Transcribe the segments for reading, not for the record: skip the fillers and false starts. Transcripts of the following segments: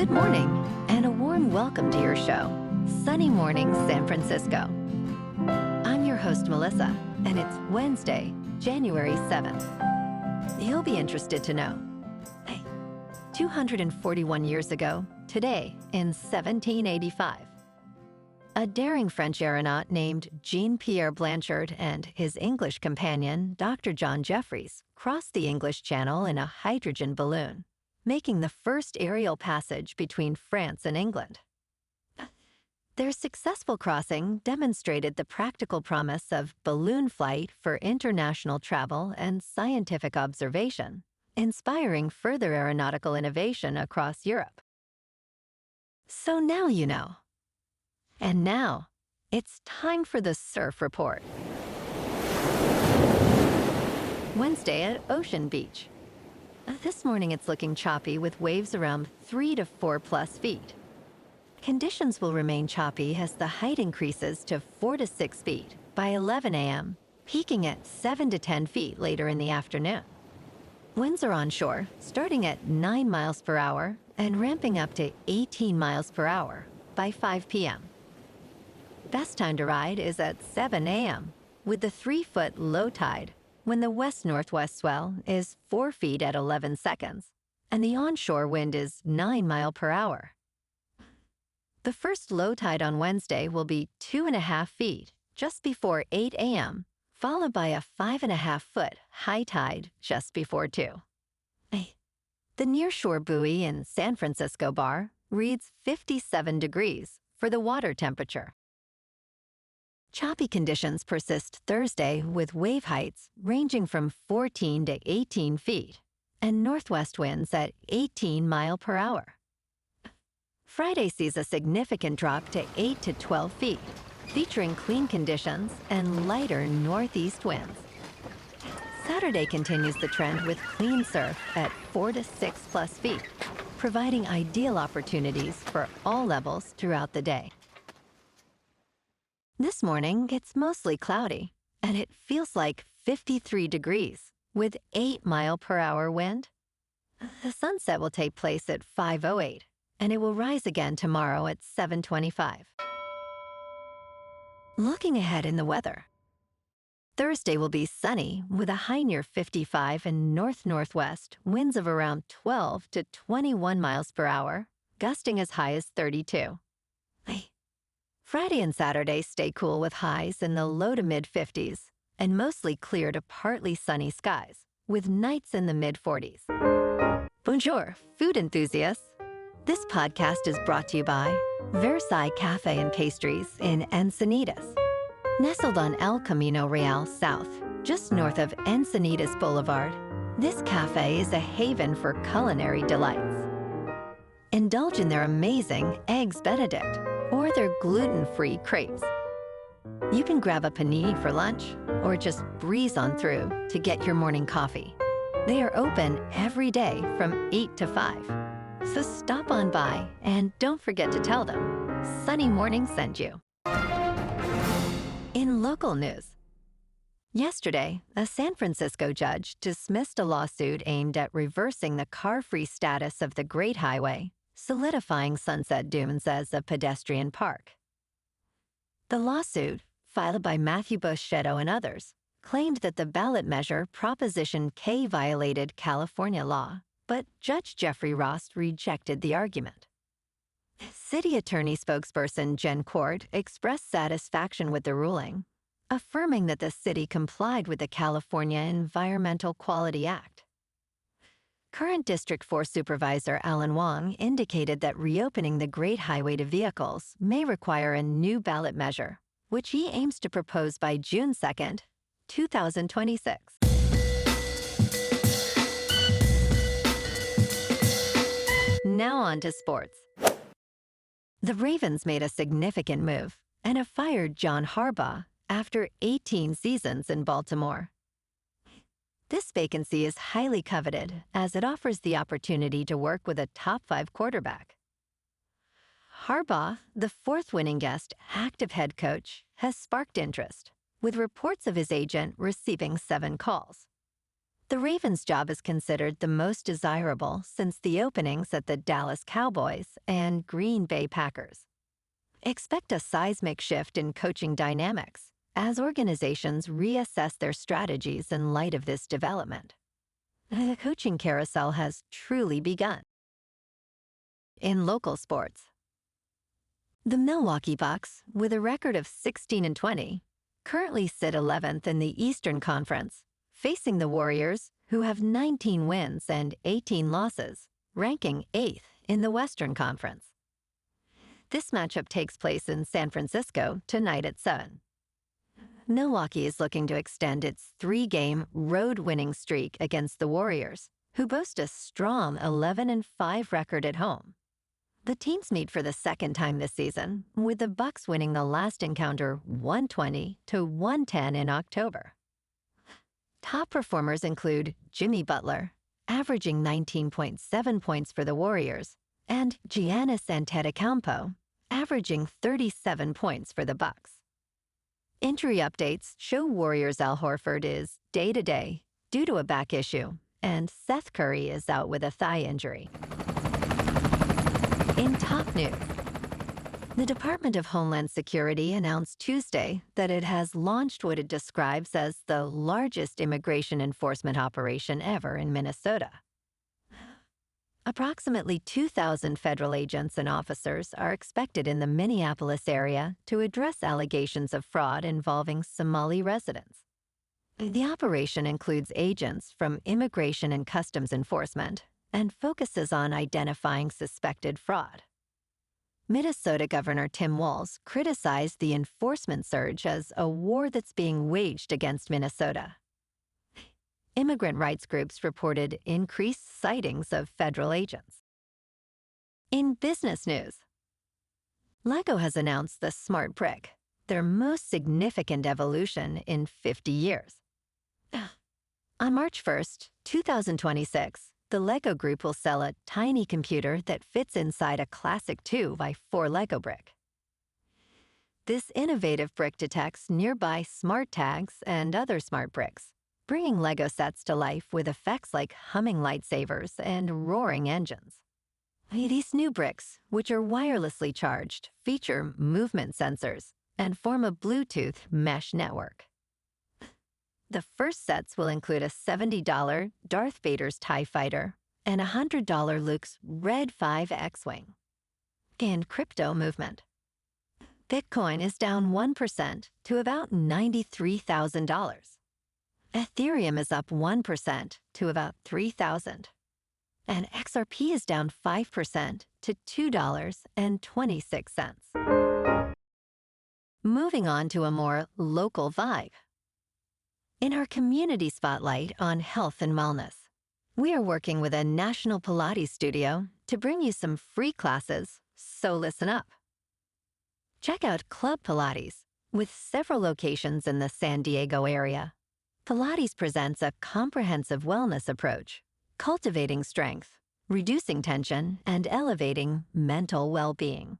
Good morning, and a warm welcome to your show, Sunny Mornings San Francisco. I'm your host, Melissa, and it's Wednesday, January 7th. You'll be interested to know. 241 years ago, today, in 1785, a daring French aeronaut named Jean-Pierre Blanchard and his English companion, Dr. John Jeffries, crossed the English Channel in a hydrogen balloon, making the first aerial passage between France and England. Their successful crossing demonstrated the practical promise of balloon flight for international travel and scientific observation, inspiring further aeronautical innovation across Europe. So now you know. And now, it's time for the Surf Report. Wednesday at Ocean Beach. This morning it's looking choppy with waves around 3 to 4 plus feet. Conditions will remain choppy as the height increases to 4 to 6 feet by 11 a.m., peaking at 7 to 10 feet later in the afternoon. Winds are onshore, starting at 9 miles per hour and ramping up to 18 miles per hour by 5 p.m. Best time to ride is at 7 a.m. with the 3-foot low tide when the west-northwest swell is 4 feet at 11 seconds and the onshore wind is 9 miles per hour. The first low tide on Wednesday will be 2.5 feet just before 8 a.m., followed by a 5.5-foot high tide just before 2. The nearshore buoy in San Francisco Bar reads 57 degrees for the water temperature. Choppy conditions persist Thursday with wave heights ranging from 14 to 18 feet and northwest winds at 18 miles per hour. Friday sees a significant drop to 8 to 12 feet, featuring clean conditions and lighter northeast winds. Saturday continues the trend with clean surf at 4 to 6 plus feet, providing ideal opportunities for all levels throughout the day. This morning, it's mostly cloudy, and it feels like 53 degrees with 8 mile per hour wind. The sunset will take place at 5:08, and it will rise again tomorrow at 7:25. Looking ahead in the weather. Thursday will be sunny with a high near 55 and north-northwest, winds of around 12 to 21 miles per hour, gusting as high as 32. Friday and Saturday stay cool with highs in the low to mid-50s and mostly clear to partly sunny skies, with nights in the mid-40s. Bonjour, food enthusiasts. This podcast is brought to you by Versailles Cafe and Pastries in Encinitas. Nestled on El Camino Real South, just north of Encinitas Boulevard, this cafe is a haven for culinary delights. Indulge in their amazing Eggs Benedict or their gluten-free crepes. You can grab a panini for lunch or just breeze on through to get your morning coffee. They are open every day from 8 to 5. So stop on by and don't forget to tell them Sunny Morning sent you. In local news, yesterday, a San Francisco judge dismissed a lawsuit aimed at reversing the car-free status of the Great Highway, solidifying Sunset Dunes as a pedestrian park. The lawsuit, filed by Matthew Boschetto and others, claimed that the ballot measure Proposition K violated California law, but Judge Jeffrey Ross rejected the argument. City Attorney spokesperson Jen Court expressed satisfaction with the ruling, affirming that the city complied with the California Environmental Quality Act. Current District 4 Supervisor Alan Wong indicated that reopening the Great Highway to vehicles may require a new ballot measure, which he aims to propose by June 2nd, 2026. Now on to sports. The Ravens made a significant move and have fired John Harbaugh after 18 seasons in Baltimore. This vacancy is highly coveted as it offers the opportunity to work with a top 5 quarterback. Harbaugh, the 4th winning guest active head coach, has sparked interest, with reports of his agent receiving 7 calls. The Ravens' job is considered the most desirable since the openings at the Dallas Cowboys and Green Bay Packers. Expect a seismic shift in coaching dynamics as organizations reassess their strategies in light of this development. The coaching carousel has truly begun. In local sports, the Milwaukee Bucks, with a record of 16-20, currently sit 11th in the Eastern Conference, facing the Warriors, who have 19 wins and 18 losses, ranking 8th in the Western Conference. This matchup takes place in San Francisco tonight at 7. Milwaukee is looking to extend its 3-game road-winning streak against the Warriors, who boast a strong 11-5 record at home. The teams meet for the second time this season, with the Bucks winning the last encounter 120-110 in October. Top performers include Jimmy Butler, averaging 19.7 points for the Warriors, and Giannis Antetokounmpo, averaging 37 points for the Bucks. Injury updates show Warriors' Al Horford is day-to-day due to a back issue, and Seth Curry is out with a thigh injury. In top news, the Department of Homeland Security announced Tuesday that it has launched what it describes as the largest immigration enforcement operation ever in Minnesota. Approximately 2,000 federal agents and officers are expected in the Minneapolis area to address allegations of fraud involving Somali residents. The operation includes agents from Immigration and Customs Enforcement and focuses on identifying suspected fraud. Minnesota Governor Tim Walz criticized the enforcement surge as a war that's being waged against Minnesota. Immigrant rights groups reported increased sightings of federal agents. In business news, LEGO has announced the Smart Brick, their most significant evolution in 50 years. On March 1st, 2026, the LEGO Group will sell a tiny computer that fits inside a classic 2x4 LEGO brick. This innovative brick detects nearby smart tags and other smart bricks, bringing LEGO sets to life with effects like humming lightsabers and roaring engines. These new bricks, which are wirelessly charged, feature movement sensors and form a Bluetooth mesh network. The first sets will include a $70 Darth Vader's TIE Fighter and a $100 Luke's Red 5 X-Wing. And crypto movement. Bitcoin is down 1% to about $93,000. Ethereum is up 1% to about $3,000. And XRP is down 5% to $2.26. Moving on to a more local vibe. In our community spotlight on health and wellness, we are working with a national Pilates studio to bring you some free classes, so listen up. Check out Club Pilates, with several locations in the San Diego area. Pilates presents a comprehensive wellness approach, cultivating strength, reducing tension, and elevating mental well-being.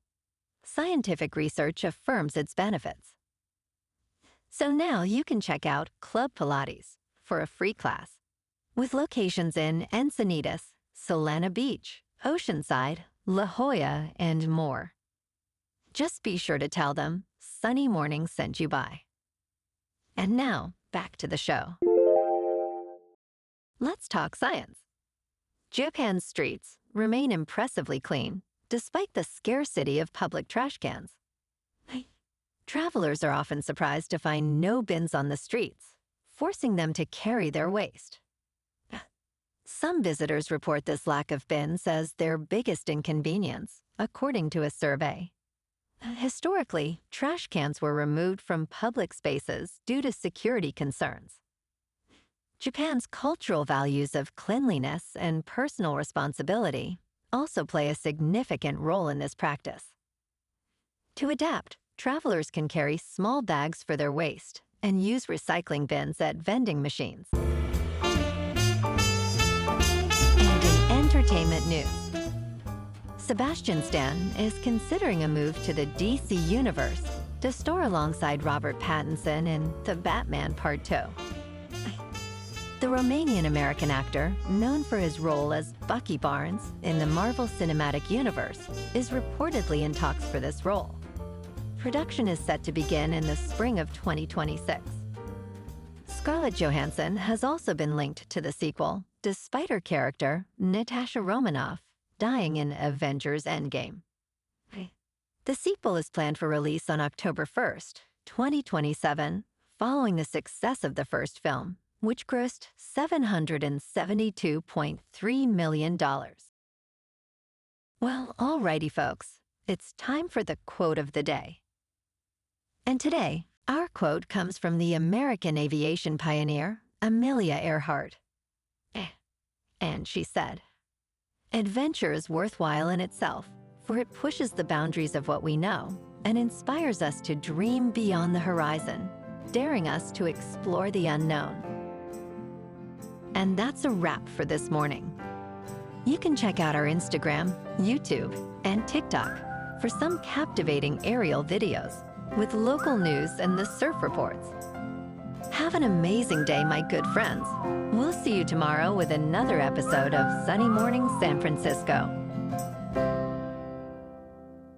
Scientific research affirms its benefits. So now you can check out Club Pilates for a free class, with locations in Encinitas, Solana Beach, Oceanside, La Jolla, and more. Just be sure to tell them Sunny Morning sent you by. And now, back to the show. Let's talk science. Japan's streets remain impressively clean, despite the scarcity of public trash cans. Travelers are often surprised to find no bins on the streets, forcing them to carry their waste. Some visitors report this lack of bins as their biggest inconvenience, according to a survey. Historically, trash cans were removed from public spaces due to security concerns. Japan's cultural values of cleanliness and personal responsibility also play a significant role in this practice. To adapt, travelers can carry small bags for their waste and use recycling bins at vending machines. And in entertainment news, Sebastian Stan is considering a move to the DC Universe to star alongside Robert Pattinson in The Batman Part 2. The Romanian-American actor, known for his role as Bucky Barnes in the Marvel Cinematic Universe, is reportedly in talks for this role. Production is set to begin in the spring of 2026. Scarlett Johansson has also been linked to the sequel, despite her character, Natasha Romanoff, dying in Avengers Endgame. The sequel is planned for release on October 1st, 2027, following the success of the first film, which grossed $772.3 million. Well, alrighty, folks, it's time for the quote of the day. And today, our quote comes from the American aviation pioneer, Amelia Earhart. And she said, "Adventure is worthwhile in itself, for it pushes the boundaries of what we know and inspires us to dream beyond the horizon, daring us to explore the unknown." And that's a wrap for this morning. You can check out our Instagram, YouTube, and TikTok for some captivating aerial videos with local news and the surf reports. Have an amazing day, my good friends. We'll see you tomorrow with another episode of Sunny Morning San Francisco.